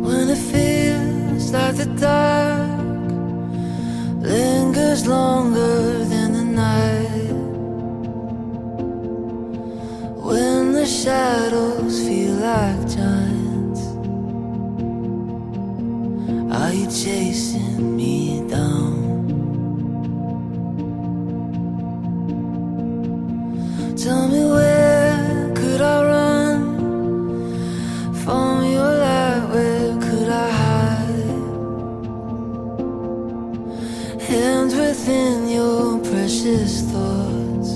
When it feels like the dark lingers longer than the night, when the shadows feel like giants, are you chasing me down? Tell me, where could I run from your light? Where could I hide? Hands within your precious thoughts.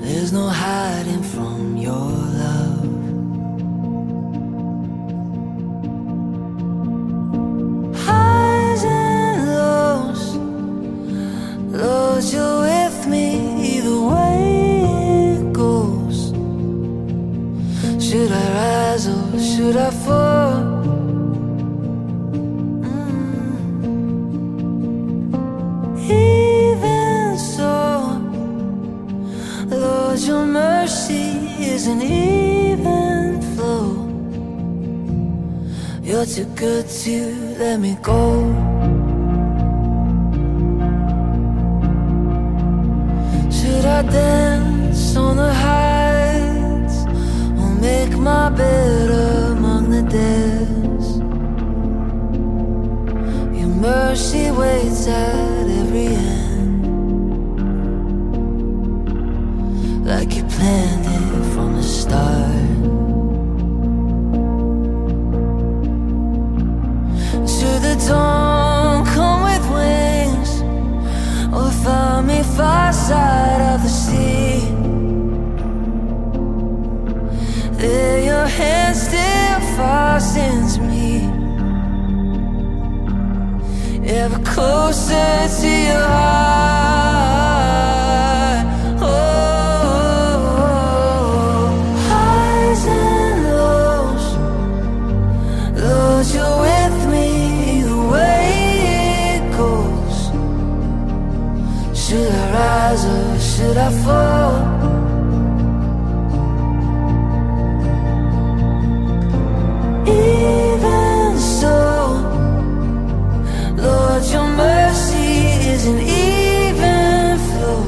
There's no hiding from your love. Highs and lows, Lord, you're with me either way it goes. Should I rise or should I fall? Even so, Lord, your mercy is an even flow. You're too good to let me go. Should I dance on the heights or make my bed among the dead? Your mercy waits at every end, like you planned it from the start. Should the dawn come with wings or find me far side of the sea, there your hand still fastens me, ever closer to your heart. Oh, highs and lows, Lord, you're with me the way it goes. Should I rise or should I fall? Even so, Lord, your mercy is an even flow.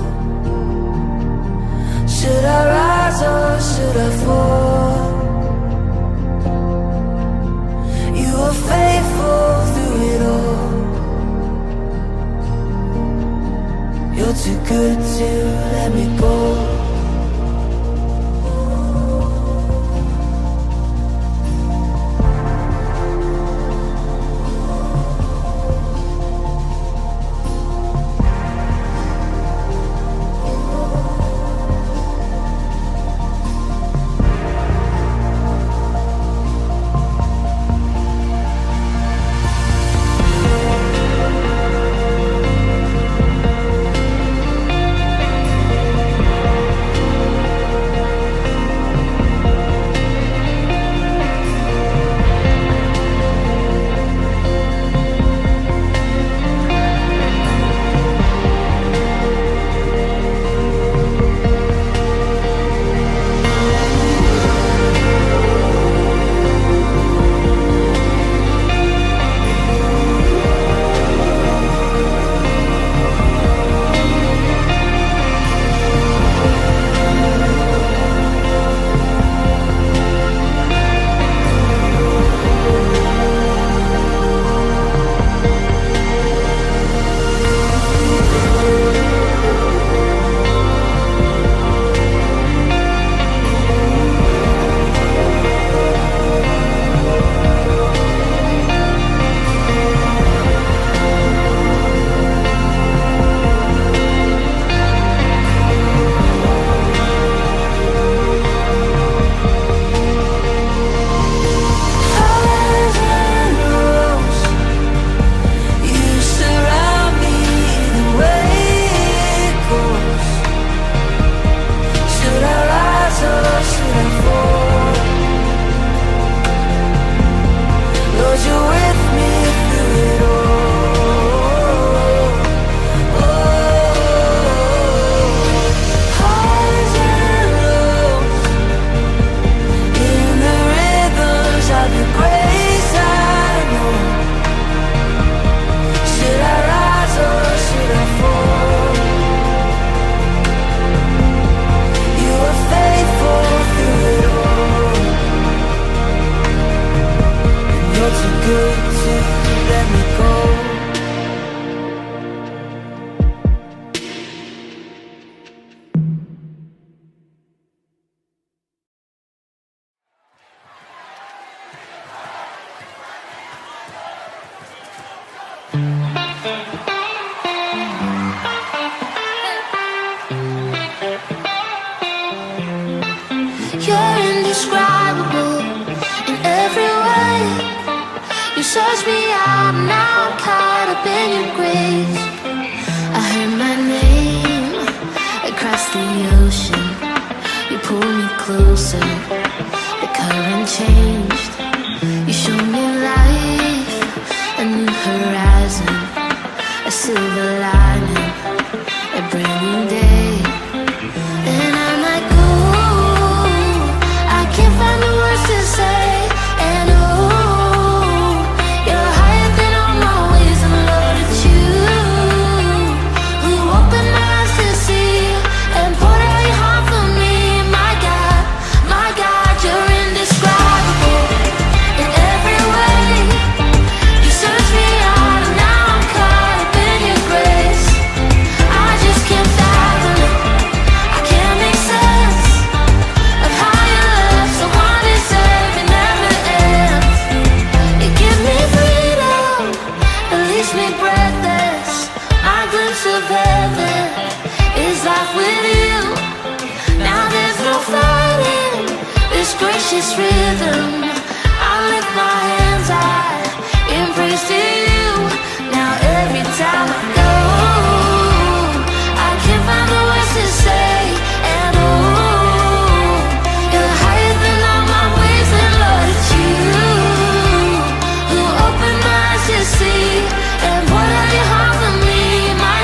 Should I rise or should I fall? You are faithful through it all. You're too good to let me go. indescribable in every way. You search me out, now I'm caught up in your grace. I heard my name across the ocean. You pulled me closer, the current changed. You showed me life, a new horizon, a silver lining, a brand new day. And I'm like, ooh, I can't find the words to say. And oh, you're higher than all my ways, and Lord, it's you who opened my eyes to see and poured out your heart for me. My God, you're indescribable in every way. You search me out, and now I'm caught up in your grace. I just can't fathom it, I can't make sense of how your love so undeserved and never ends. You give me freedom, release me breathless. My glimpse of heaven is life with you. Now there's no fighting this gracious rhythm. I lift my hands high in praise to you. Now every time I go, I can't find the words to say. And oh, you're higher than all my ways, and Lord, it's you who opened my eyes to see and poured out your heart for me. My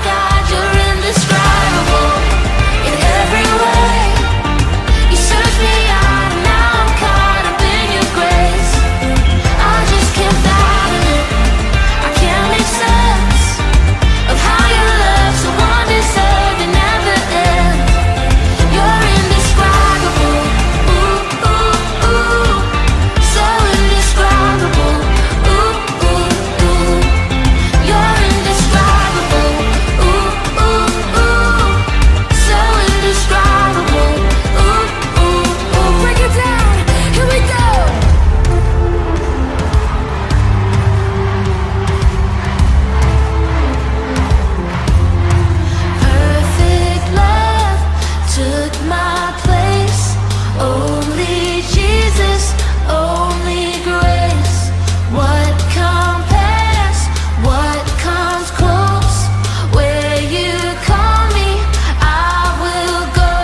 God, you're indescribable in every way. You search me out, and now I'm caught up in your grace. I just can't fathom it, I can't make sense of how your love so undeserved and never ends. You're indescribable, ooh, ooh, ooh, so indescribable, ooh, ooh, ooh. You're indescribable, ooh, ooh, ooh, so indescribable, ooh, ooh, ooh. Break it down, here we go. Perfect love took my place. Only Jesus, only grace. What compares? What comes close? Where you call me, I will go.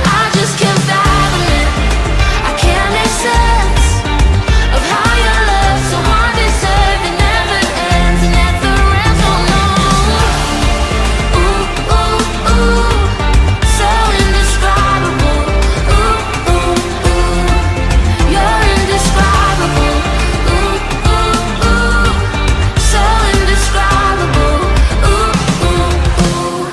I just can't fathom it, I can't make sense of how your love so undeserved and never ends and never ends. Oh no, ooh, ooh, ooh, so indescribable, ooh, ooh, ooh. You're indescribable, ooh, ooh, ooh, so indescribable, ooh, ooh, ooh.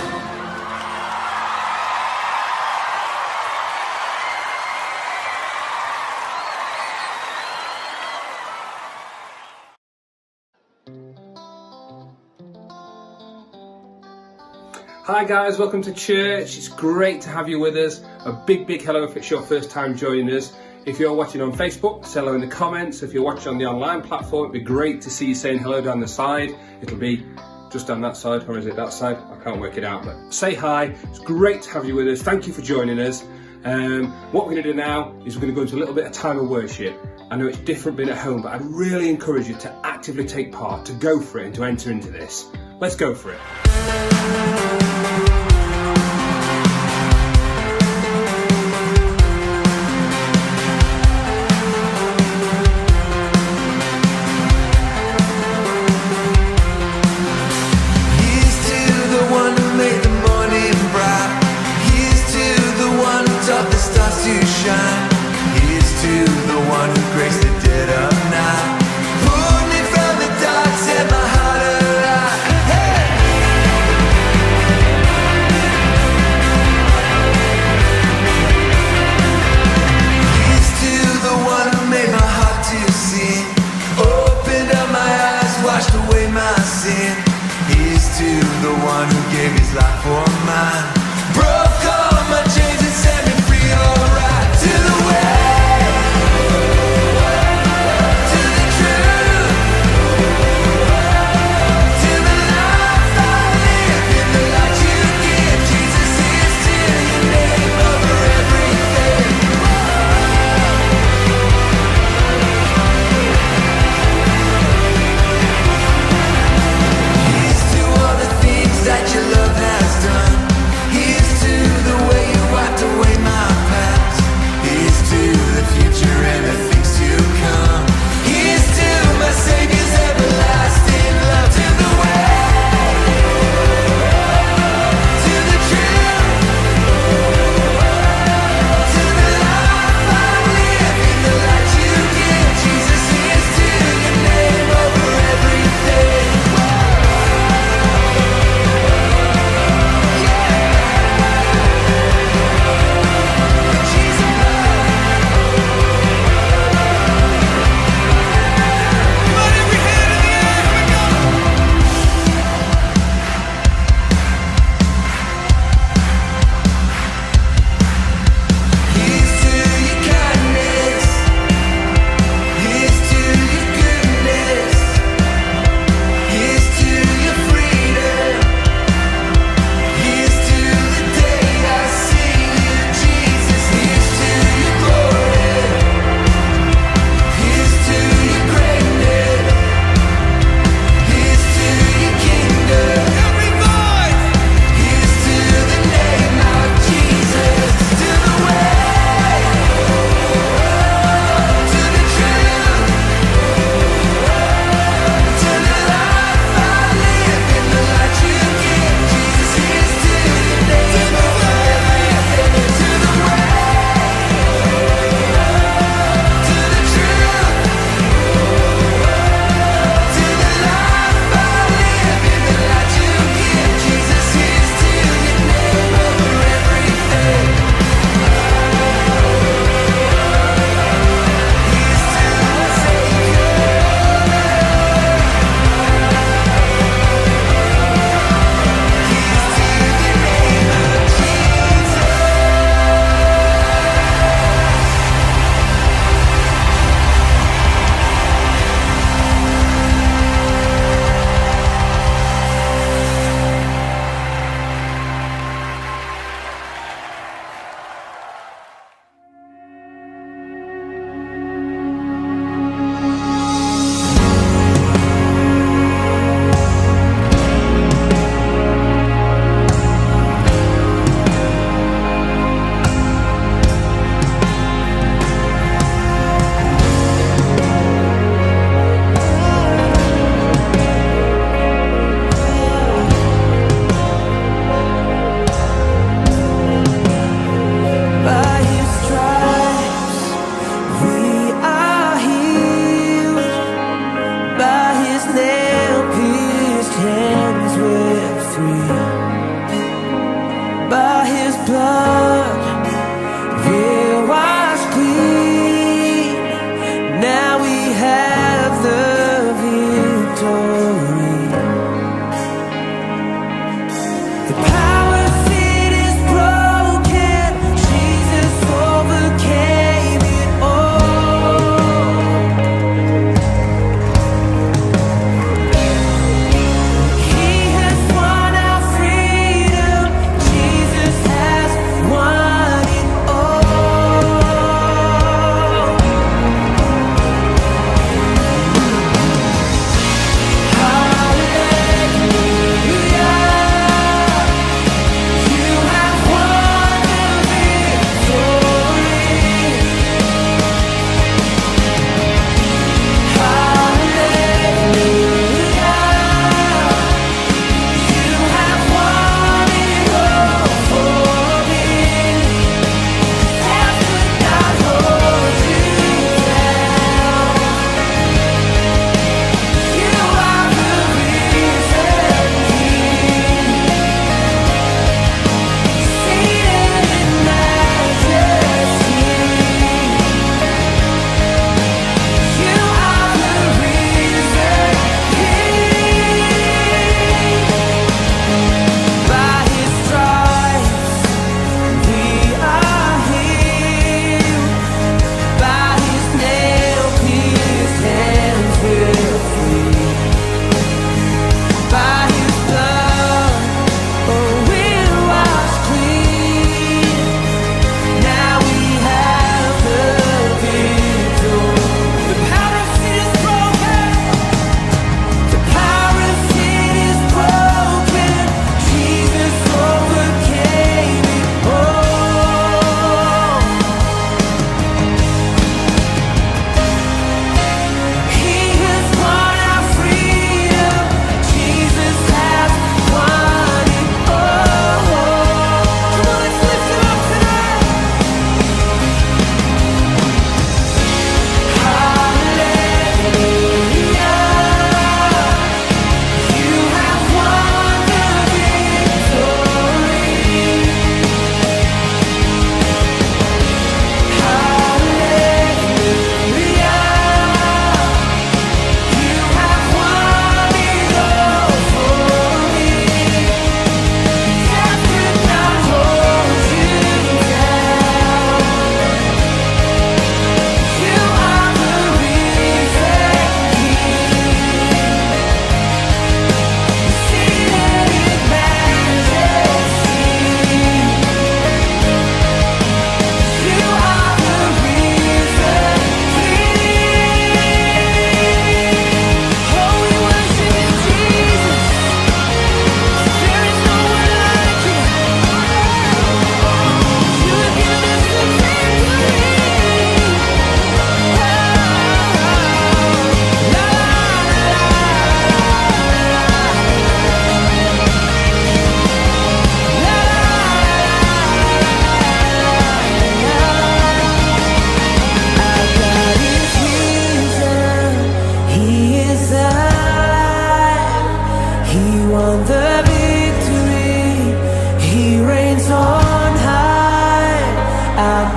Hi guys, welcome to church. It's great to have you with us. A big hello if it's your first time joining us. If you're watching on Facebook, say hello in the comments. If you're watching on the online platform, it'd be great to see you saying hello down the side. It'll be just down that side, or is it that side? I can't work it out, but say hi. It's great to have you with us. Thank you for joining us. What we're going to do now is we're going to go into a little bit of time of worship. I know it's different being at home, but I'd really encourage you to actively take part, to go for it and to enter into this. Let's go for it. Here's to the one who made the morning bright. Here's to the one who taught the stars to shine. Here's to the one who graced the dead of night. Pulled me from the dark, set my heart alight. Hey!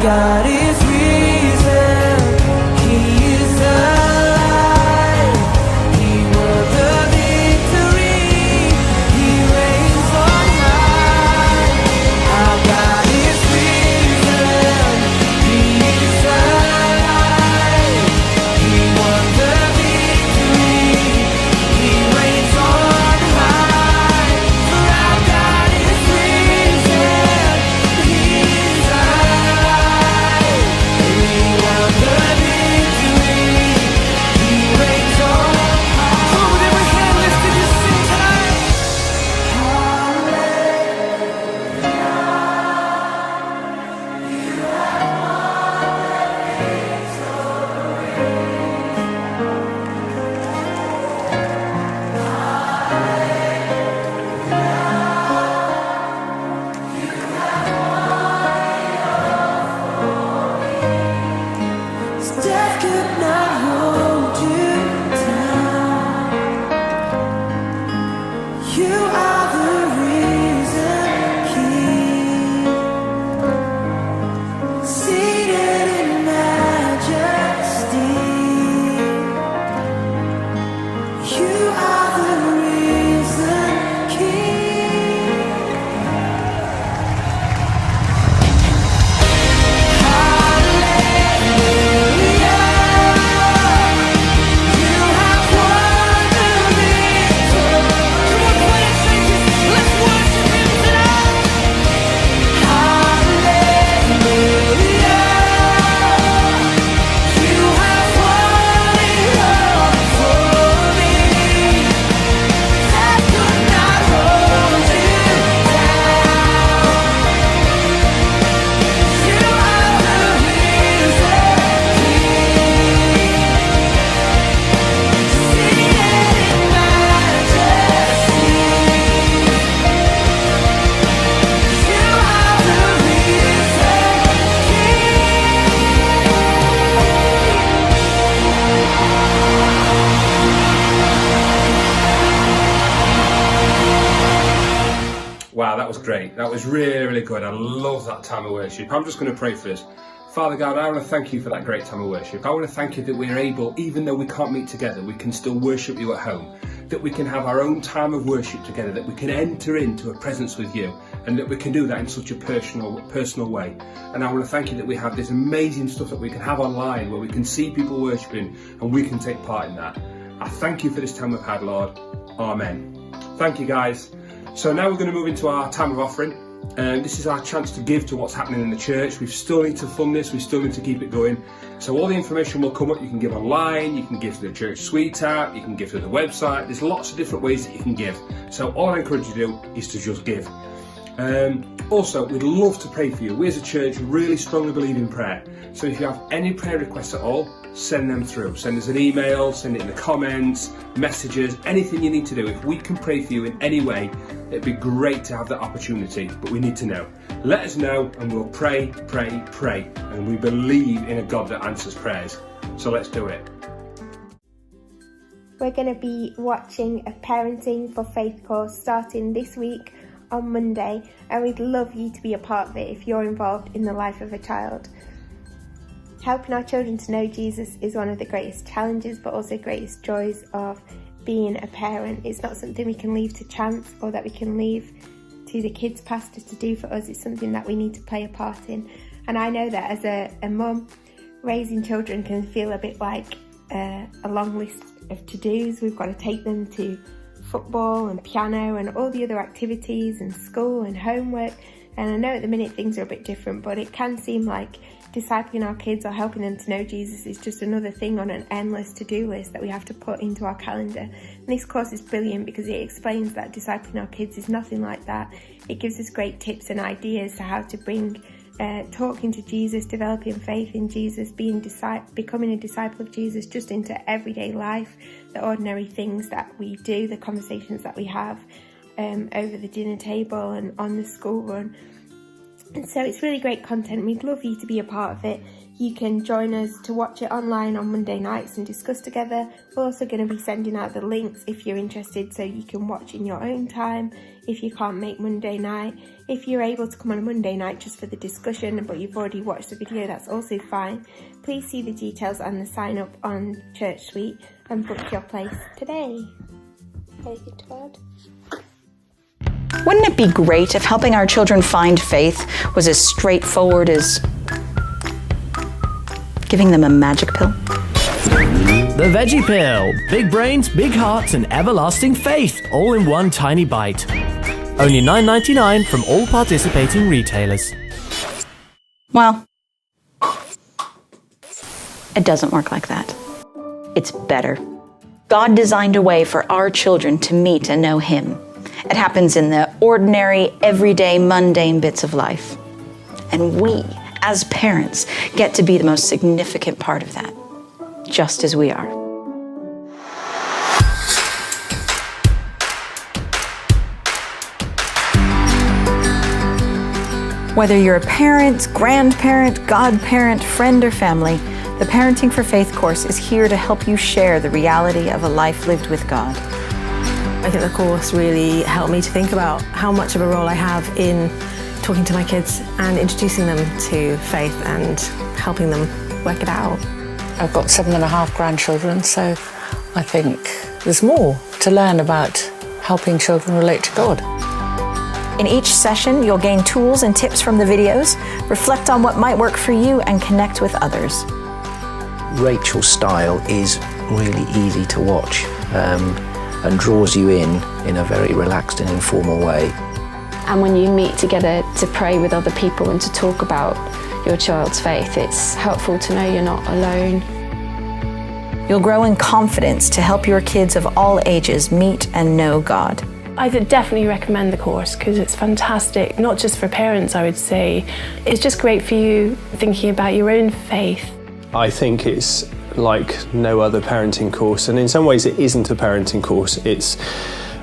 God is risen, He is alive, He won the victory, He reigns on high. Our God is risen, He is alive, He won the victory, He reigns on high. For our God is risen, He is alive, He won the victory, He reigns on high. Come on, with every hand lifted, just sing tonight. Death could not hold you down. You are the risen King, seated in majesty. You are the risen King. Wow, that was great. That was really, really good. I love that time of worship. I'm just going to pray for us. Father God, I want to thank you for that great time of worship. I want to thank you that we're able, even though we can't meet together, we can still worship you at home. That we can have our own time of worship together, that we can enter into a presence with you, and that we can do that in such a personal way. And I want to thank you that we have this amazing stuff that we can have online, where we can see people worshiping and we can take part in that. I thank you for this time we've had, Lord. Amen. Thank you, guys. So now we're going to move into our time of offering. This is our chance to give to what's happening in the church. We still need to fund this, we still need to keep it going. So all the information will come up. You can give online, you can give to the church suite app, you can give to the website. There's lots of different ways that you can give. So all I encourage you to do is to just give. Also, we'd love to pray for you. We as a church really strongly believe in prayer. So if you have any prayer requests at all, send them through. Send us an email, send it in the comments, messages, anything you need to do. If we can pray for you in any way, it'd be great to have that opportunity, but we need to know. Let us know and we'll pray. And we believe in a God that answers prayers. So let's do it. We're going to be watching a Parenting for Faith course starting this week on Monday, and we'd love you to be a part of it if you're involved in the life of a child. Helping our children to know Jesus is one of the greatest challenges, but also greatest joys of being a parent. It's not something we can leave to chance or that we can leave to the kids' pastors to do for us. It's something that we need to play a part in. And I know that as a mum, raising children can feel a bit like a long list of to-dos. We've got to take them to football and piano and all the other activities and school and homework. And I know at the minute things are a bit different, but it can seem like discipling our kids or helping them to know Jesus is just another thing on an endless to-do list that we have to put into our calendar. And this course is brilliant because it explains that discipling our kids is nothing like that. It gives us great tips and ideas to how to bring talking to Jesus, developing faith in Jesus, becoming a disciple of Jesus just into everyday life, the ordinary things that we do, the conversations that we have over the dinner table and on the school run. And so it's really great content. We'd love you to be a part of it. You can join us to watch it online on Monday nights and discuss together. We're also going to be sending out the links if you're interested, so you can watch in your own time if you can't make Monday night. If you're able to come on a Monday night just for the discussion but you've already watched the video, that's also fine. Please see the details and the sign up on Church Suite and book your place today. Anything to add? Wouldn't it be great if helping our children find faith was as straightforward as giving them a magic pill? The Veggie Pill. Big brains, big hearts, and everlasting faith, all in one tiny bite. Only $9.99 from all participating retailers. Well, it doesn't work like that. It's better. God designed a way for our children to meet and know Him. It happens in the ordinary, everyday, mundane bits of life. And we, as parents, get to be the most significant part of that, just as we are. Whether you're a parent, grandparent, godparent, friend, or family, the Parenting for Faith course is here to help you share the reality of a life lived with God. I think the course really helped me to think about how much of a role I have in talking to my kids and introducing them to faith and helping them work it out. I've got 7.5 grandchildren, so I think there's more to learn about helping children relate to God. In each session, you'll gain tools and tips from the videos, reflect on what might work for you, and connect with others. Rachel's style is really easy to watch and draws you in a very relaxed and informal way. And when you meet together to pray with other people and to talk about your child's faith, it's helpful to know you're not alone. You'll grow in confidence to help your kids of all ages meet and know God. I would definitely recommend the course because it's fantastic, not just for parents, I would say. It's just great for you thinking about your own faith. I think it's like no other parenting course, and in some ways it isn't a parenting course. It's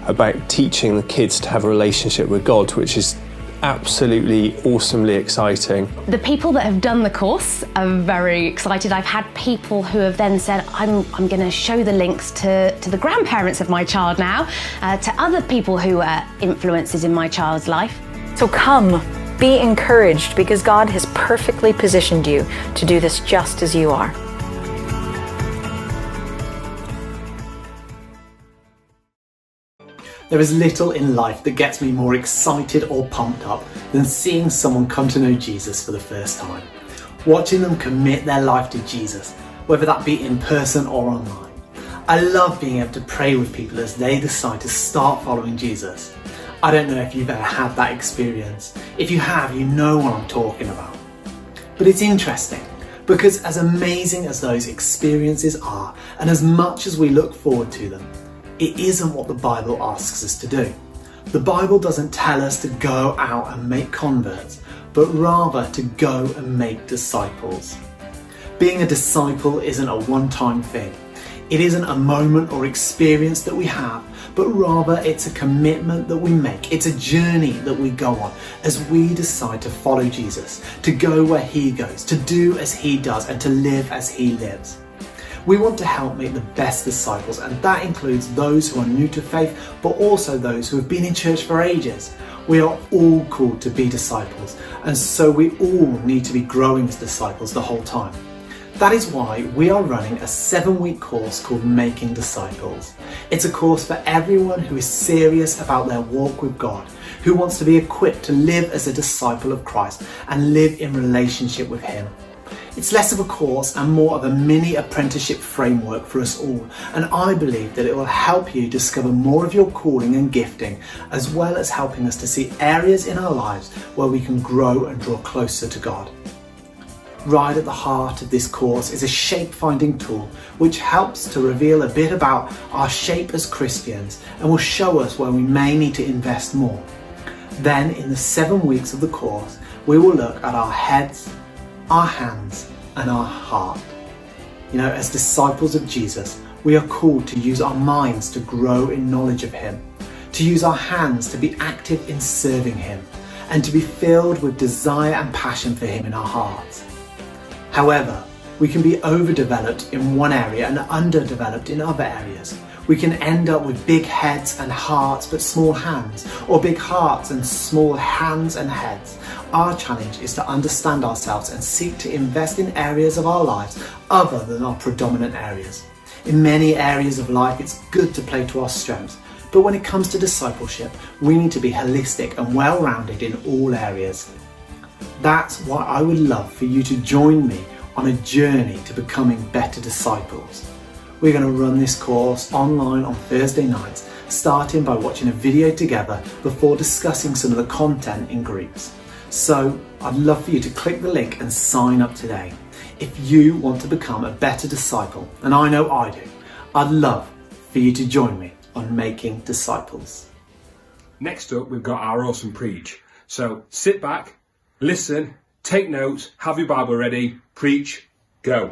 about teaching the kids to have a relationship with God, which is absolutely awesomely exciting. The people that have done the course are very excited. I've had people who have then said, I'm going to show the links to the grandparents of my child now, to other people who are influences in my child's life. So come, be encouraged, because God has perfectly positioned you to do this just as you are. There is little in life that gets me more excited or pumped up than seeing someone come to know Jesus for the first time. Watching them commit their life to Jesus, whether that be in person or online. I love being able to pray with people as they decide to start following Jesus. I don't know if you've ever had that experience. If you have, you know what I'm talking about. But it's interesting, because as amazing as those experiences are, and as much as we look forward to them, it isn't what the Bible asks us to do. The Bible doesn't tell us to go out and make converts, but rather to go and make disciples. Being a disciple isn't a one-time thing. It isn't a moment or experience that we have, but rather it's a commitment that we make. It's a journey that we go on as we decide to follow Jesus, to go where He goes, to do as He does, and to live as He lives. We want to help make the best disciples, and that includes those who are new to faith, but also those who have been in church for ages. We are all called to be disciples, and so we all need to be growing as disciples the whole time. That is why we are running a 7-week course called Making Disciples. It's a course for everyone who is serious about their walk with God, who wants to be equipped to live as a disciple of Christ and live in relationship with Him. It's less of a course and more of a mini apprenticeship framework for us all, and I believe that it will help you discover more of your calling and gifting, as well as helping us to see areas in our lives where we can grow and draw closer to God. Right at the heart of this course is a shape-finding tool which helps to reveal a bit about our shape as Christians and will show us where we may need to invest more. Then, in the 7 weeks of the course, we will look at our heads, our hands, and our heart. You know, as disciples of Jesus, we are called to use our minds to grow in knowledge of Him, to use our hands to be active in serving Him, and to be filled with desire and passion for Him in our hearts. However, we can be overdeveloped in one area and underdeveloped in other areas. We can end up with big heads and hearts but small hands, or big hearts and small hands and heads. Our challenge is to understand ourselves and seek to invest in areas of our lives other than our predominant areas. In many areas of life, it's good to play to our strengths, but when it comes to discipleship, we need to be holistic and well-rounded in all areas. That's why I would love for you to join me on a journey to becoming better disciples. We're going to run this course online on Thursday nights, starting by watching a video together before discussing some of the content in groups. So I'd love for you to click the link and sign up today. If you want to become a better disciple, and I know I do, I'd love for you to join me on Making Disciples. Next up, we've got our awesome preach. So sit back, listen, take notes, have your Bible ready, preach, go.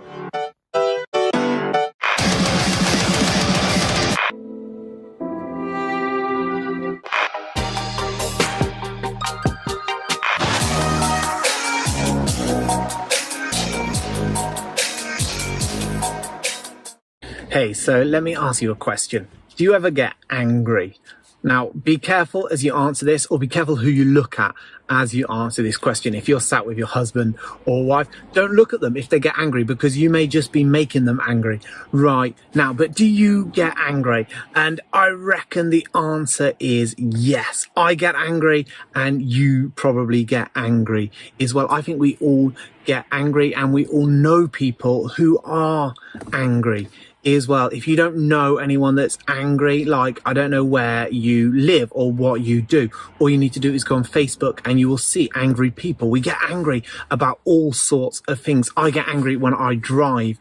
Hey, so let me ask you a question. Do you ever get angry? Now, be careful as you answer this, or be careful who you look at as you answer this question. If you're sat with your husband or wife, don't look at them if they get angry, because you may just be making them angry right now. But do you get angry? And I reckon the answer is yes. I get angry, and you probably get angry as well. I think we all get angry, and we all know people who are angry as well. If you don't know anyone that's angry, like, I don't know where you live or what you do, all you need to do is go on Facebook and you will see angry people. We get angry about all sorts of things. I get angry when I drive,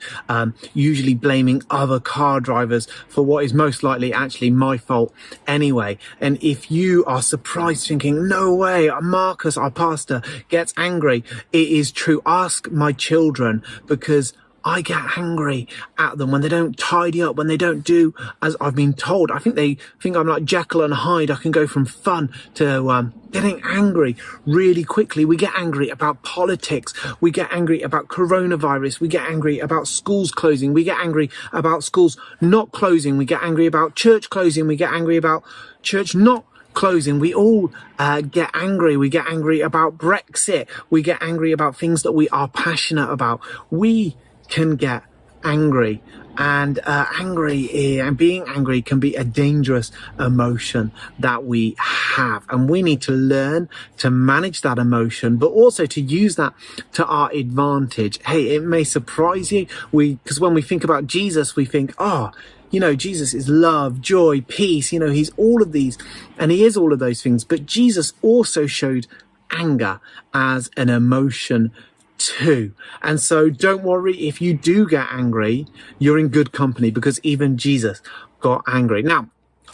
usually blaming other car drivers for what is most likely actually my fault anyway. And if you are surprised thinking, no way, Marcus, our pastor, gets angry, it is true. Ask my children, because I get angry at them when they don't tidy up, when they don't do as I've been told. I think they think I'm like Jekyll and Hyde. I can go from fun to getting angry really quickly. We get angry about politics. We get angry about coronavirus. We get angry about schools closing. We get angry about schools not closing. We get angry about church closing. We get angry about church not closing. We all get angry. We get angry about Brexit. We get angry about things that we are passionate about. We can get angry, and being angry can be a dangerous emotion that we have, and we need to learn to manage that emotion, but also to use that to our advantage. Hey, it may surprise you, because when we think about Jesus, we think, Jesus is love, joy, peace. He's all of these, and he is all of those things. But Jesus also showed anger as an emotion too. And so don't worry if you do get angry, you're in good company, because even Jesus got angry. Now,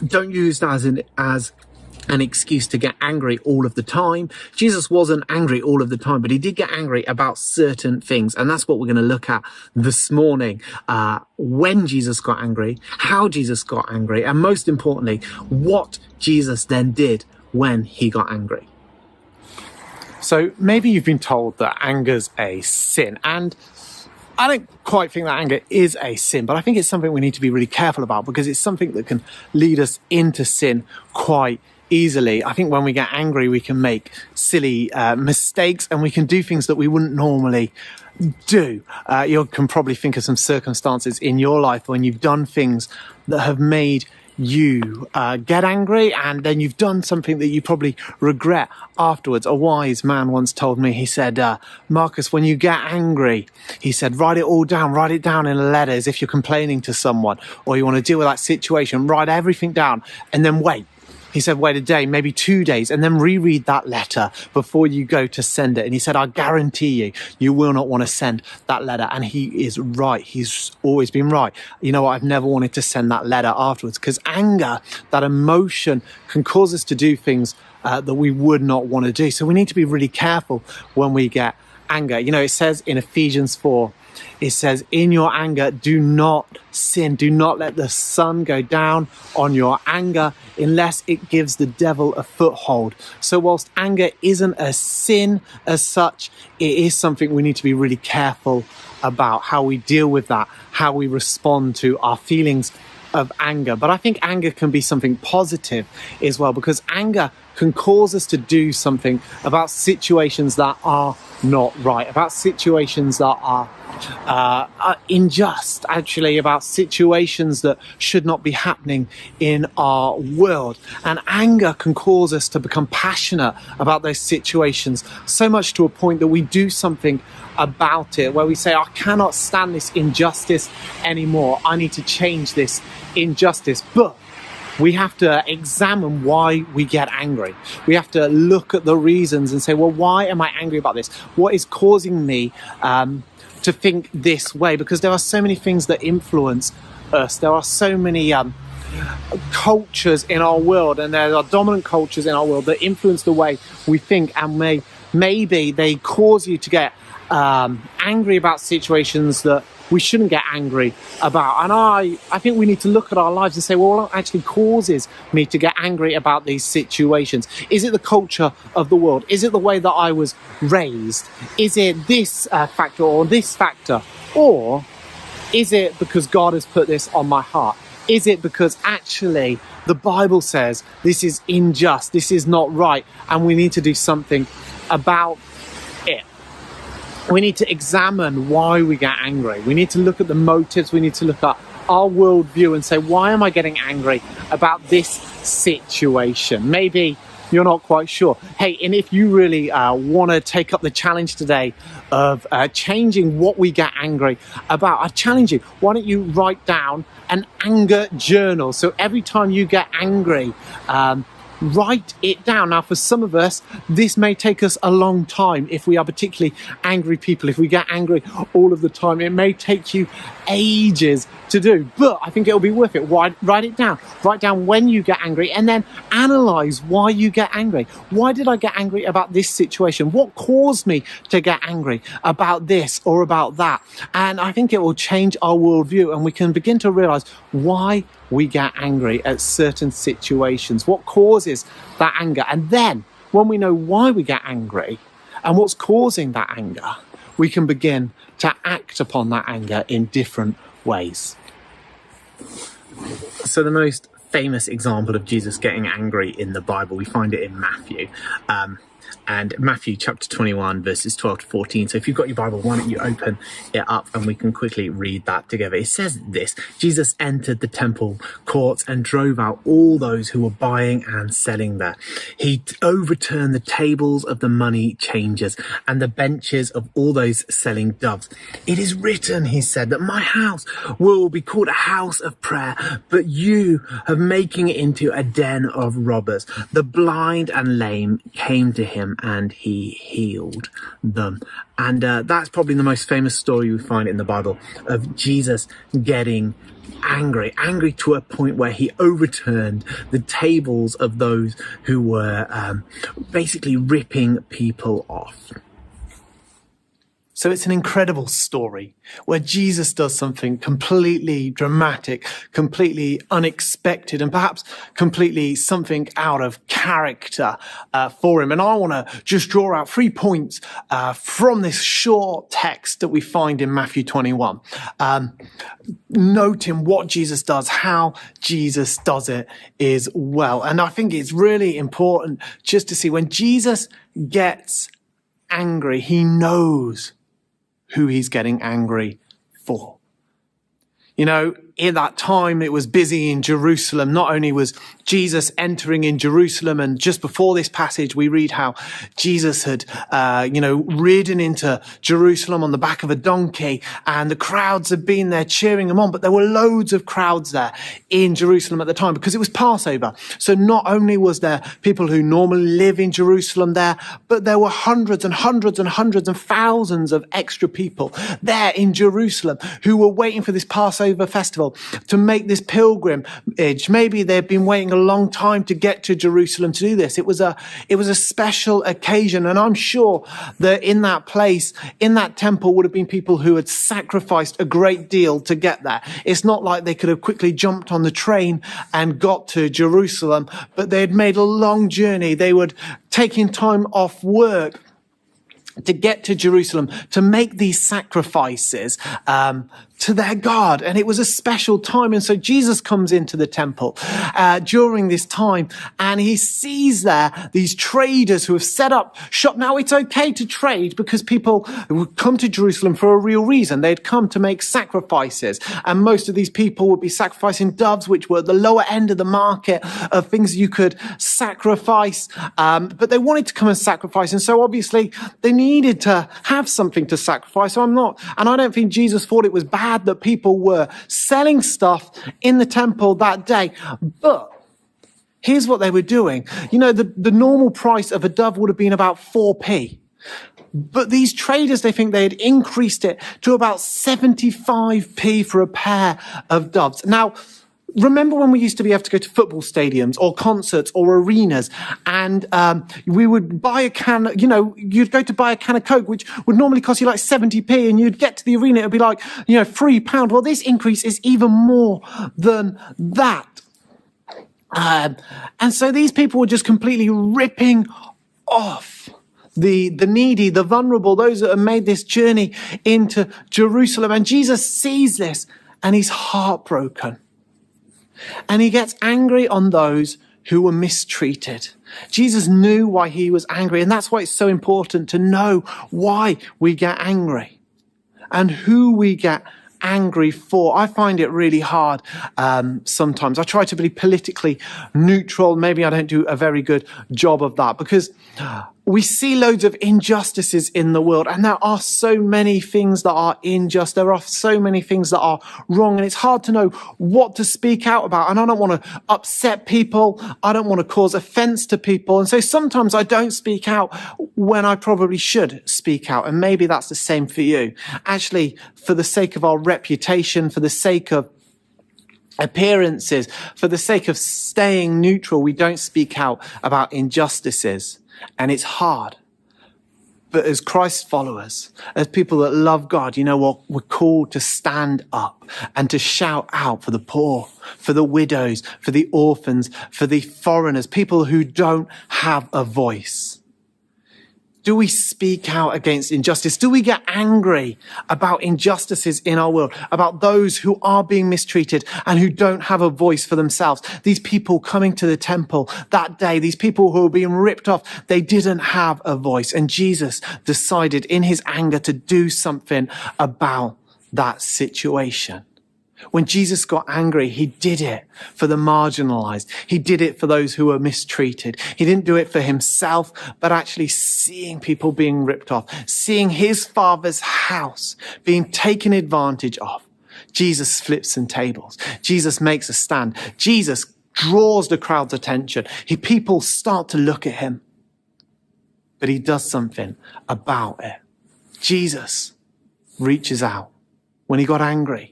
don't use that as an excuse to get angry all of the time. Jesus wasn't angry all of the time, but he did get angry about certain things. And that's what we're going to look at this morning. When Jesus got angry, how Jesus got angry, and most importantly, what Jesus then did when he got angry. So maybe you've been told that anger's a sin, and I don't quite think that anger is a sin, but I think it's something we need to be really careful about, because it's something that can lead us into sin quite easily. I think when we get angry, we can make silly mistakes, and we can do things that we wouldn't normally do. You can probably think of some circumstances in your life when you've done things that have made you get angry, and then you've done something that you probably regret afterwards. A wise man once told me, he said, Marcus, when you get angry, he said, write it down in a letter, as if you're complaining to someone or you want to deal with that situation. Write everything down and then wait. He said, wait a day, maybe 2 days, and then reread that letter before you go to send it. And he said, I guarantee you, you will not want to send that letter. And he is right. He's always been right. You know what? I've never wanted to send that letter afterwards, because anger, that emotion, can cause us to do things that we would not want to do. So we need to be really careful when we get anger. It says in Ephesians 4, it says, in your anger, do not sin. Do not let the sun go down on your anger unless it gives the devil a foothold. So whilst anger isn't a sin as such, it is something we need to be really careful about how we deal with that, how we respond to our feelings of anger. But I think anger can be something positive as well, because anger can cause us to do something about situations that are not right, about situations that are unjust, actually, about situations that should not be happening in our world. And anger can cause us to become passionate about those situations, so much to a point that we do something about it, where we say, I cannot stand this injustice anymore. I need to change this injustice. But we have to examine why we get angry. We have to look at the reasons and say, well, why am I angry about this? What is causing me to think this way? Because there are so many things that influence us. There are so many cultures in our world, and there are dominant cultures in our world that influence the way we think, and maybe they cause you to get angry about situations that we shouldn't get angry about. And I think we need to look at our lives and say, well, what actually causes me to get angry about these situations? Is it the culture of the world? Is it the way that I was raised? Is it this factor or this factor? Or is it because God has put this on my heart? Is it because actually the Bible says this is unjust, this is not right, and we need to do something about it? We need to examine why we get angry. We need to look at the motives. We need to look at our worldview and say, why am I getting angry about this situation? Maybe you're not quite sure. Hey, and if you really want to take up the challenge today of changing what we get angry about, I challenge you, why don't you write down an anger journal? So every time you get angry, write it down. Now, for some of us, this may take us a long time. If we are particularly angry people, if we get angry all of the time, it may take you ages to do, but I think it'll be worth it. Write it down. Write down when you get angry, and then analyze why you get angry. Why did I get angry about this situation? What caused me to get angry about this or about that? And I think it will change our worldview, and we can begin to realize why we get angry at certain situations, what causes that anger. And then when we know why we get angry and what's causing that anger, we can begin to act upon that anger in different ways. So the most famous example of Jesus getting angry in the Bible, we find it in Matthew. And Matthew chapter 21 verses 12 to 14. So if you've got your Bible, why don't you open it up and we can quickly read that together. It says this: Jesus entered the temple courts and drove out all those who were buying and selling there. He overturned the tables of the money changers and the benches of all those selling doves. It is written, he said, that my house will be called a house of prayer, but you are making it into a den of robbers. The blind and lame came to him and he healed them. And that's probably the most famous story we find in the Bible of Jesus getting angry to a point where he overturned the tables of those who were basically ripping people off. So it's an incredible story where Jesus does something completely dramatic, completely unexpected, and perhaps completely something out of character for him. And I want to just draw out 3 points from this short text that we find in Matthew 21. Noting what Jesus does, how Jesus does it is well. And I think it's really important just to see when Jesus gets angry, he knows who he's getting angry for. You know, in that time, it was busy in Jerusalem. Not only was Jesus entering in Jerusalem, and just before this passage, we read how Jesus had, ridden into Jerusalem on the back of a donkey, and the crowds had been there cheering him on. But there were loads of crowds there in Jerusalem at the time because it was Passover. So not only was there people who normally live in Jerusalem there, but there were hundreds and hundreds and hundreds and thousands of extra people there in Jerusalem who were waiting for this Passover festival. festival, to make this pilgrimage. Maybe they'd been waiting a long time to get to Jerusalem to do this. It was a special occasion. And I'm sure that in that place, in that temple, would have been people who had sacrificed a great deal to get there. It's not like they could have quickly jumped on the train and got to Jerusalem, but they had made a long journey. They were taking time off work to get to Jerusalem, to make these sacrifices to their God. And it was a special time. And so Jesus comes into the temple during this time, and he sees there these traders who have set up shop. Now, it's okay to trade because people would come to Jerusalem for a real reason. They'd come to make sacrifices. And most of these people would be sacrificing doves, which were the lower end of the market of things you could sacrifice. But they wanted to come and sacrifice. And so obviously they needed to have something to sacrifice. So I don't think Jesus thought it was bad that people were selling stuff in the temple that day. But here's what they were doing. You know, the normal price of a dove would have been about 4p. But these traders, they think they had increased it to about 75p for a pair of doves. Now, remember when we used to be able to go to football stadiums or concerts or arenas, and we would buy a can, you'd go to buy a can of Coke, which would normally cost you like 70p, and you'd get to the arena, it would be like, £3. Well, this increase is even more than that. And so these people were just completely ripping off the needy, the vulnerable, those that have made this journey into Jerusalem. And Jesus sees this and he's heartbroken. And he gets angry on those who were mistreated. Jesus knew why he was angry. And that's why it's so important to know why we get angry and who we get angry for. I find it really hard sometimes. I try to be politically neutral. Maybe I don't do a very good job of that, because we see loads of injustices in the world, and there are so many things that are unjust. There are so many things that are wrong, and it's hard to know what to speak out about. And I don't want to upset people. I don't want to cause offense to people. And so sometimes I don't speak out when I probably should speak out. And maybe that's the same for you. Actually, for the sake of our reputation, for the sake of appearances, for the sake of staying neutral, we don't speak out about injustices. And it's hard. But as Christ followers, as people that love God, you know what? We're called to stand up and to shout out for the poor, for the widows, for the orphans, for the foreigners, people who don't have a voice. Do we speak out against injustice? Do we get angry about injustices in our world, about those who are being mistreated and who don't have a voice for themselves? These people coming to the temple that day, these people who were being ripped off, they didn't have a voice. And Jesus decided in his anger to do something about that situation. When Jesus got angry, he did it for the marginalized. He did it for those who were mistreated. He didn't do it for himself, but actually seeing people being ripped off, seeing his Father's house being taken advantage of. Jesus flips some tables. Jesus makes a stand. Jesus draws the crowd's attention. People start to look at him, but he does something about it. Jesus reaches out. When he got angry,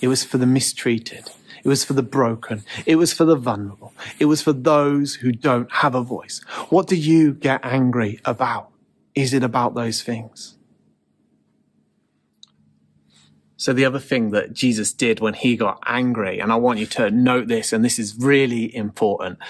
it was for the mistreated. It was for the broken. It was for the vulnerable. It was for those who don't have a voice. What do you get angry about? Is it about those things? So the other thing that Jesus did when he got angry, and I want you to note this, and this is really important,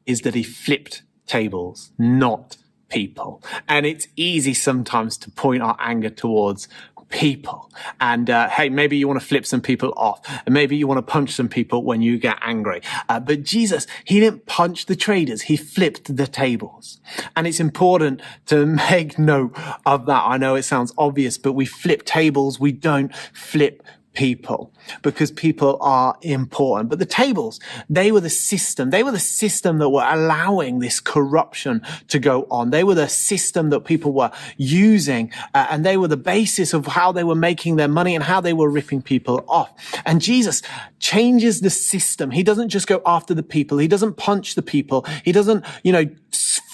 is that he flipped tables, not people. And it's easy sometimes to point our anger towards people. And hey, maybe you want to flip some people off, and maybe you want to punch some people when you get angry. But Jesus, he didn't punch the traders, he flipped the tables. And it's important to make note of that. I know it sounds obvious, but we flip tables, we don't flip people, because people are important. But the tables, they were the system. They were the system that were allowing this corruption to go on. They were the system that people were using, and they were the basis of how they were making their money and how they were ripping people off. And Jesus changes the system. He doesn't just go after the people. He doesn't punch the people. He doesn't,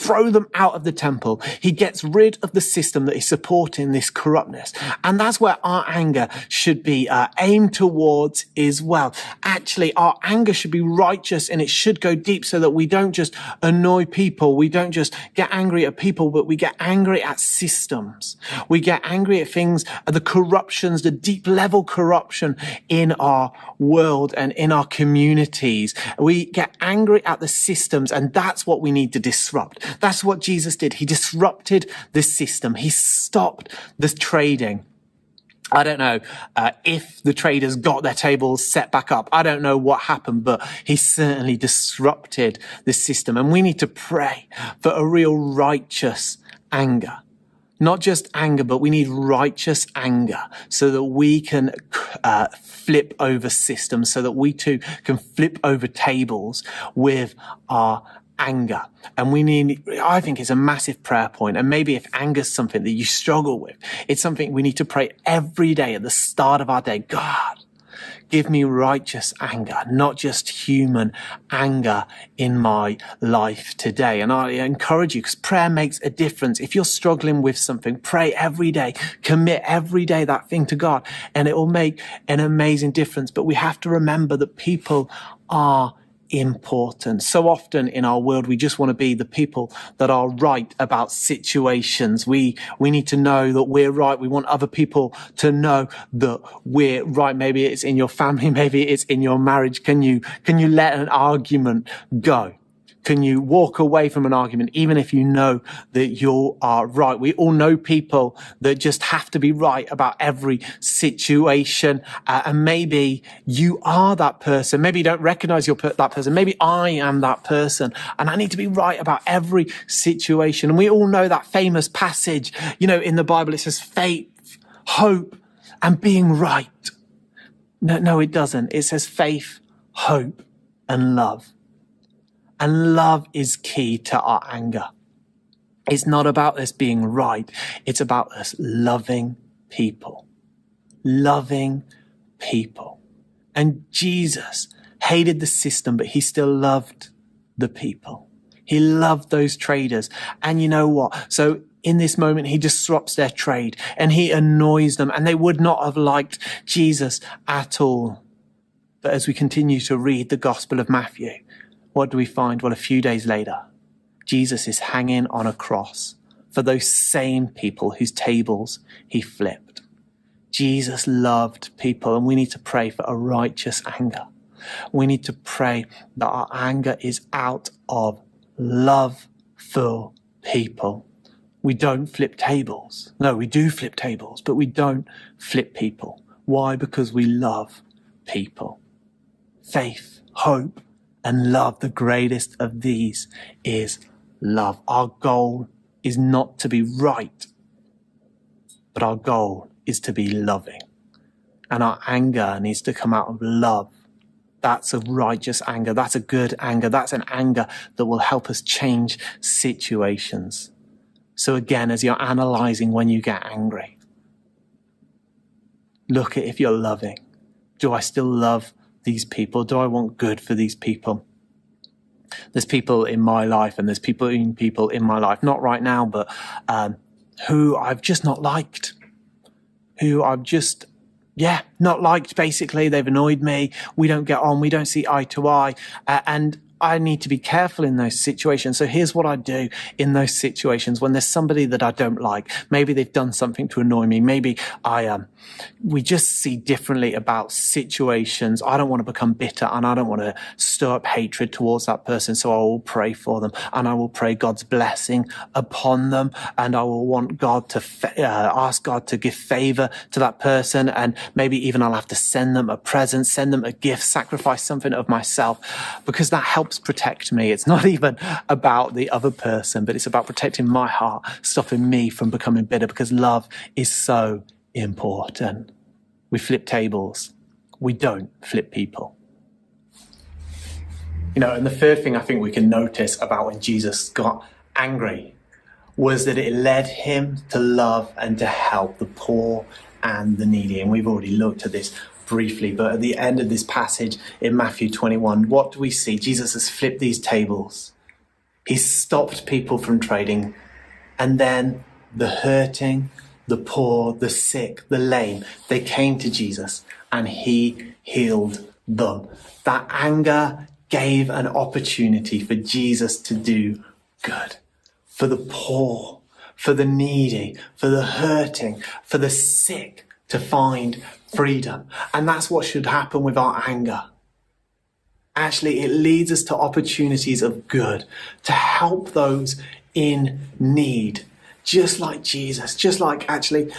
throw them out of the temple. He gets rid of the system that is supporting this corruptness. And that's where our anger should be aimed towards as well. Actually, our anger should be righteous and it should go deep so that we don't just annoy people. We don't just get angry at people, but we get angry at systems. We get angry at things, the corruptions, the deep level corruption in our world and in our communities. We get angry at the systems, and that's what we need to disrupt. That's what Jesus did. He disrupted the system. He stopped the trading. I don't know if the traders got their tables set back up. I don't know what happened, but he certainly disrupted the system. And we need to pray for a real righteous anger. Not just anger, but we need righteous anger so that we can flip over systems, so that we too can flip over tables with our anger. And we need, I think it's a massive prayer point. And maybe if anger is something that you struggle with, it's something we need to pray every day at the start of our day. God, give me righteous anger, not just human anger in my life today. And I encourage you, because prayer makes a difference. If you're struggling with something, pray every day, commit every day that thing to God, and it will make an amazing difference. But we have to remember that people are important. So often in our world, we just want to be the people that are right about situations. We need to know that we're right. We want other people to know that we're right. Maybe it's in your family. Maybe it's in your marriage. Can you let an argument go? Can you walk away from an argument, even if you know that you are right? We all know people that just have to be right about every situation. And maybe you are that person. Maybe you don't recognize that person. Maybe I am that person. And I need to be right about every situation. And we all know that famous passage, in the Bible, it says faith, hope, and being right. No, it doesn't. It says faith, hope, and love. And love is key to our anger. It's not about us being right. It's about us loving people. Loving people. And Jesus hated the system, but he still loved the people. He loved those traders. And you know what? So in this moment, he disrupts their trade and he annoys them, and they would not have liked Jesus at all. But as we continue to read the Gospel of Matthew, what do we find? Well, a few days later, Jesus is hanging on a cross for those same people whose tables he flipped. Jesus loved people, and we need to pray for a righteous anger. We need to pray that our anger is out of love for people. We don't flip tables. No, we do flip tables, but we don't flip people. Why? Because we love people. Faith, hope, and love, the greatest of these is love. Our goal is not to be right, but our goal is to be loving. And our anger needs to come out of love. That's a righteous anger. That's a good anger. That's an anger that will help us change situations. So again, as you're analyzing when you get angry, look at if you're loving. Do I still love these people? Do I want good for these people? There's people in my life, and there's people in my life, not right now, but who I've just not liked, who I've just, not liked, basically. They've annoyed me. We don't get on. We don't see eye to eye. And I need to be careful in those situations. So here's what I do in those situations when there's somebody that I don't like. Maybe they've done something to annoy me. Maybe we just see differently about situations. I don't want to become bitter, and I don't want to stir up hatred towards that person. So I will pray for them, and I will pray God's blessing upon them, and I will want God to ask God to give favor to that person. And maybe even I'll have to send them a present, send them a gift, sacrifice something of myself, because that helps protect me. It's not even about the other person, but it's about protecting my heart, stopping me from becoming bitter, because love is so important. We flip tables. We don't flip people. And the third thing I think we can notice about when Jesus got angry was that it led him to love and to help the poor and the needy. And we've already looked at this briefly, but at the end of this passage in Matthew 21, what do we see? Jesus has flipped these tables. He stopped people from trading. And then the hurting, the poor, the sick, the lame, they came to Jesus and he healed them. That anger gave an opportunity for Jesus to do good. For the poor, for the needy, for the hurting, for the sick to find freedom. And that's what should happen with our anger. Actually, it leads us to opportunities of good, to help those in need. Just like Jesus, just like actually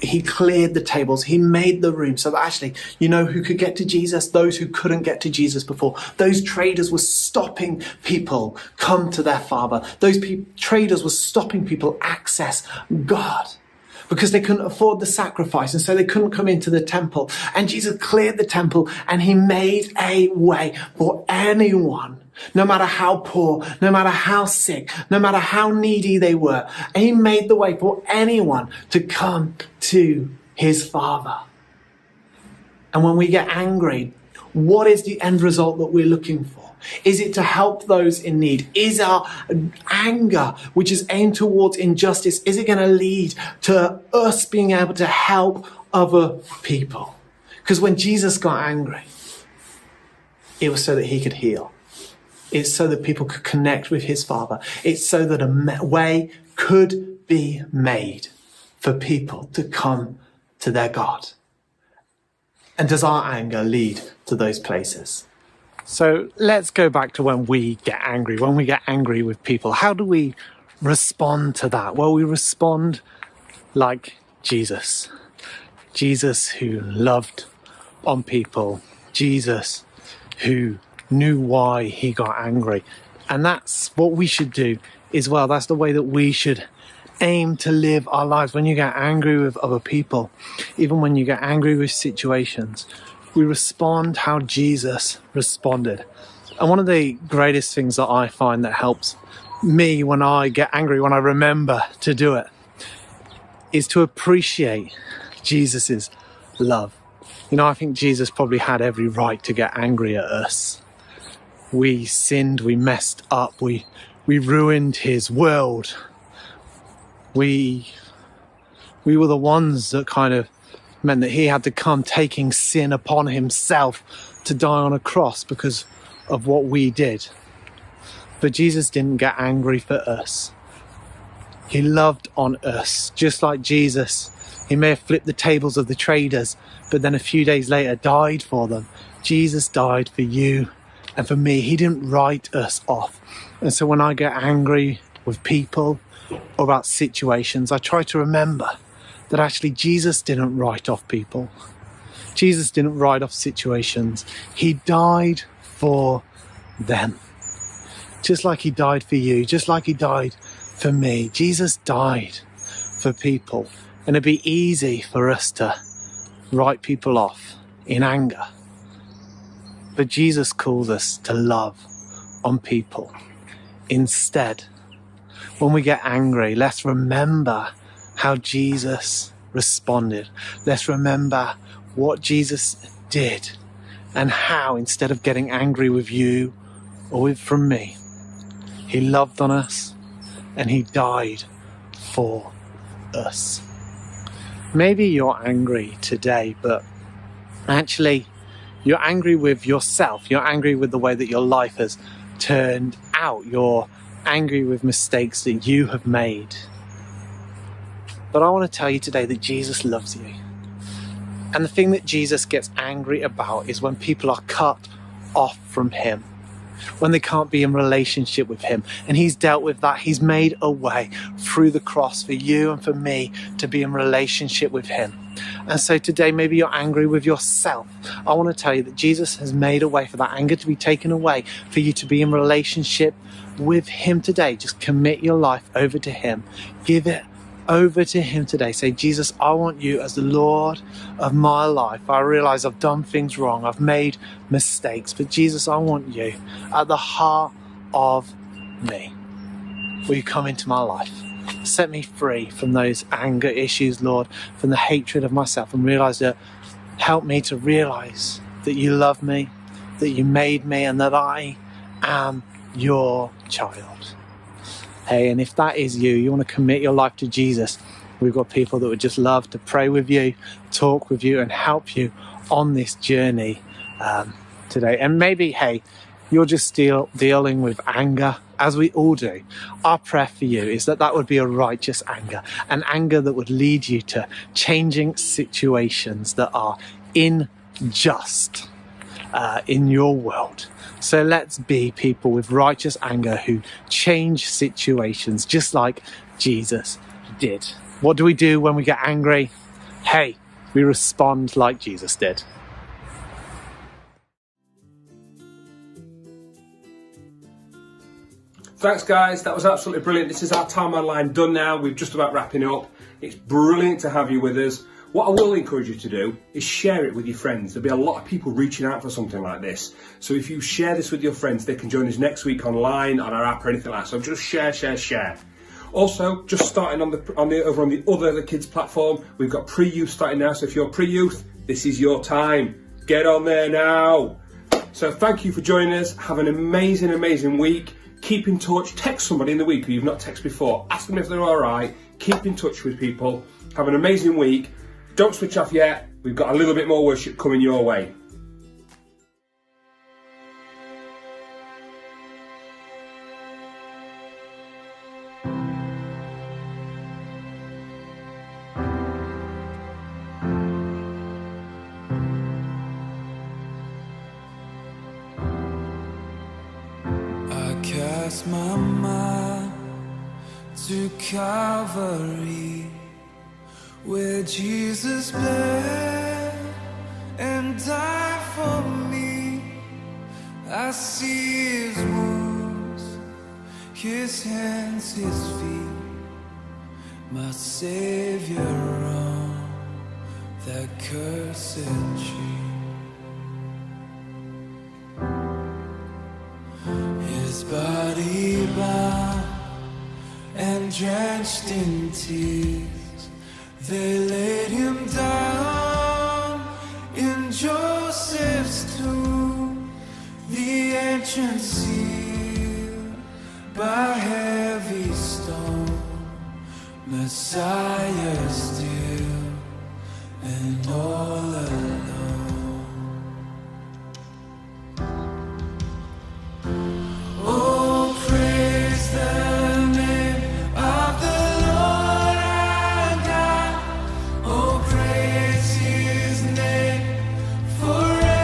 he cleared the tables, he made the room so that actually, you know who could get to Jesus? Those who couldn't get to Jesus before. Those traders were stopping people come to their Father. Those traders were stopping people access God because they couldn't afford the sacrifice, and so they couldn't come into the temple. And Jesus cleared the temple and he made a way for anyone, no matter how poor, no matter how sick, no matter how needy they were. And he made the way for anyone to come to his Father. And when we get angry, what is the end result that we're looking for? Is it to help those in need? Is our anger, which is aimed towards injustice, is it going to lead to us being able to help other people? Because when Jesus got angry, it was so that he could heal. It's so that people could connect with his Father. It's so that a way could be made for people to come to their God. And does our anger lead to those places? So let's go back to when we get angry with people. How do we respond to that? Well, we respond like Jesus. Jesus who loved on people. Jesus who knew why he got angry. And that's what we should do as well. That's the way that we should aim to live our lives. When you get angry with other people, even when you get angry with situations, we respond how Jesus responded. And one of the greatest things that I find that helps me when I get angry, when I remember to do it, is to appreciate Jesus's love. You know, I think Jesus probably had every right to get angry at us. We sinned, we messed up, we ruined his world. We were the ones that kind of meant that he had to come taking sin upon himself to die on a cross because of what we did. But Jesus didn't get angry for us. He loved on us. Just like Jesus, he may have flipped the tables of the traders, but then a few days later died for them. Jesus died for you and for me. He didn't write us off. And so when I get angry with people or about situations, I try to remember that actually Jesus didn't write off people. Jesus didn't write off situations. He died for them. Just like he died for you, just like he died for me. Jesus died for people. And it'd be easy for us to write people off in anger. But Jesus calls us to love on people. Instead, when we get angry, let's remember how Jesus responded. Let's remember what Jesus did and how, instead of getting angry with you or from me, he loved on us and he died for us. Maybe you're angry today, but actually you're angry with yourself. You're angry with the way that your life has turned out. You're angry with mistakes that you have made. But I want to tell you today that Jesus loves you. And the thing that Jesus gets angry about is when people are cut off from him, when they can't be in relationship with him. And he's dealt with that. He's made a way through the cross for you and for me to be in relationship with him. And so today, maybe you're angry with yourself. I want to tell you that Jesus has made a way for that anger to be taken away, for you to be in relationship with him today. Just commit your life over to him. Give it over to him today. Say, Jesus, I want you as the Lord of my life. I realize I've done things wrong. I've made mistakes. But Jesus, I want you at the heart of me. Will you come into my life? Set me free from those anger issues, Lord, from the hatred of myself, and realize that, help me to realize that you love me, that you made me, and that I am your child. Hey, and if that is you, you want to commit your life to Jesus, we've got people that would just love to pray with you, talk with you, and help you on this journey today. And maybe, hey, you're just still dealing with anger, as we all do. Our prayer for you is that would be a righteous anger, an anger that would lead you to changing situations that are unjust in your world. So let's be people with righteous anger who change situations just like Jesus did. What do we do when we get angry? Hey, we respond like Jesus did. Thanks guys, that was absolutely brilliant. This is our time online done now. We're just about wrapping up. It's brilliant to have you with us. What I will encourage you to do is share it with your friends. There'll be a lot of people reaching out for something like this. So if you share this with your friends, they can join us next week online on our app or anything like that. So just share. Also, just starting over on the other kids platform, we've got pre-youth starting now. So if you're pre-youth, this is your time. Get on there now. So thank you for joining us. Have an amazing week. Keep in touch. Text somebody in the week who you've not texted before. Ask them if they're all right. Keep in touch with people. Have an amazing week. Don't switch off yet. We've got a little bit more worship coming your way. Cast my mind to Calvary, where Jesus bled and died for me. I see his wounds, his hands, his feet, my Savior on that cursed tree. His body bound and drenched in tears, they laid him down in Joseph's tomb, the entrance sealed by heavy stone, Messiah still and all alone. Oh, praise the name of the Lord our God. Oh, praise his name forevermore.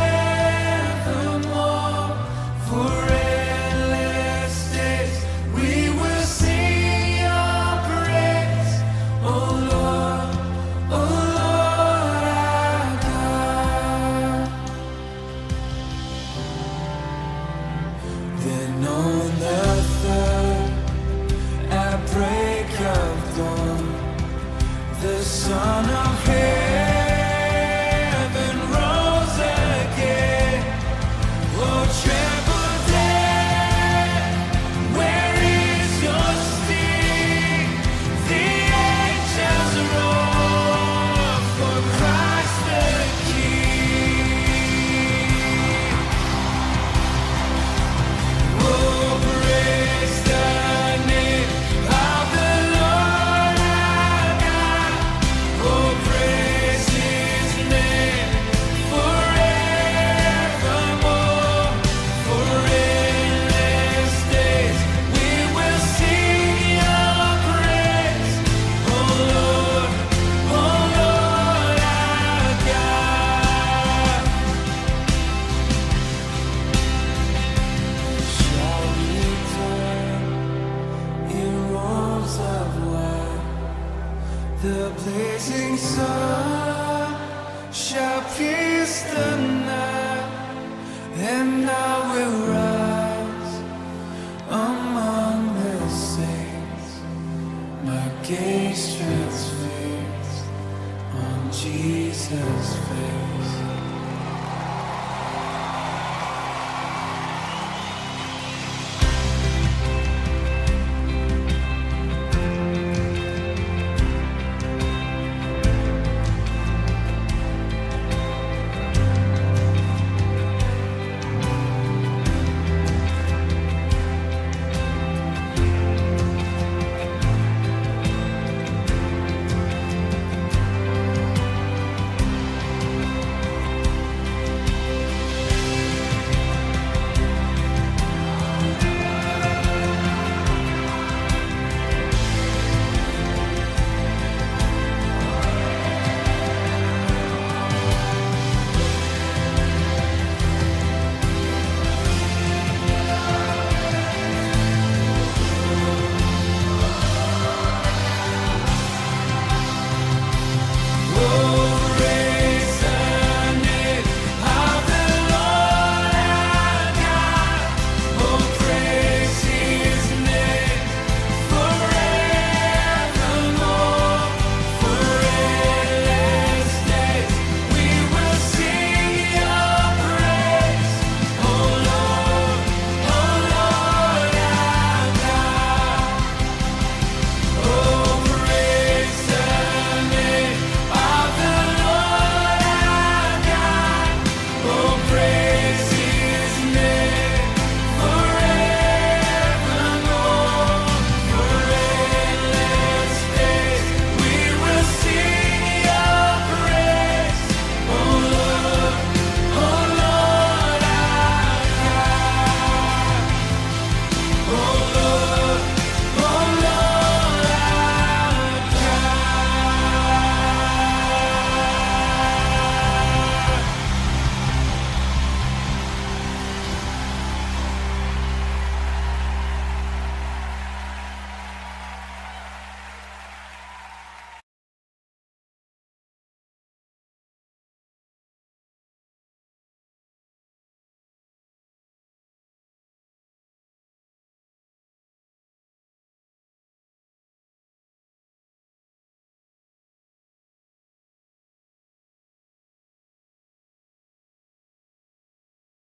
For endless days we will sing your praise. Oh Lord our God. Then on the third, at break of dawn, the Son of Heaven rose again. Oh, tremble death, where is your sting? The angels roar for Christ the King. Oh, praise the name of the Lord our God. Oh, praise his name forevermore. For endless days we will sing your praise. Oh Lord our God. Shall return in robes of white, the blazing sun shall pierce the night, and I will rise among the saints, my gaze transfixed on Jesus' face.